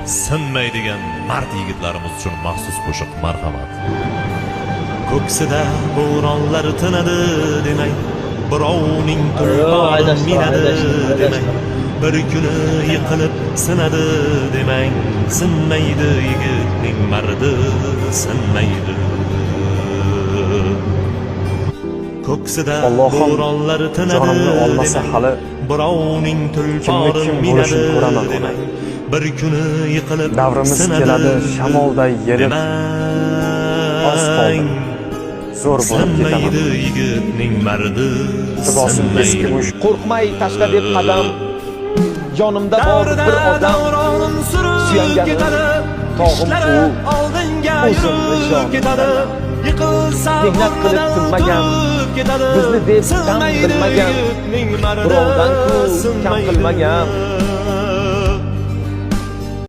sinmaydigan mard yigitlarimiz uchun maxsus qo'shiq marhamat. Ko'ksida bo'ronlar tinadi demang, birovning tulpori minadi demang, bir kuni yiqilib sinadi demang, sinmaydi yigitning mardi, sinmaydi. Ko'ksida bo'ronlar tinadi demang, birovning tulpori minadi demang, bir kuni yiqilib davrimiz keladi shamolday yerib, oz qoldi zo'r bo'lib ketaman. yigitning mardi, Libosim eski mush Qo'rqmay tashla deb qadam, yonimda bor bir odam, suyanganim tog'im u, o'zimni jonim mehnat qilib tinmagan, bizni deb dam bilmagan, birovdan ku kam qilmagan.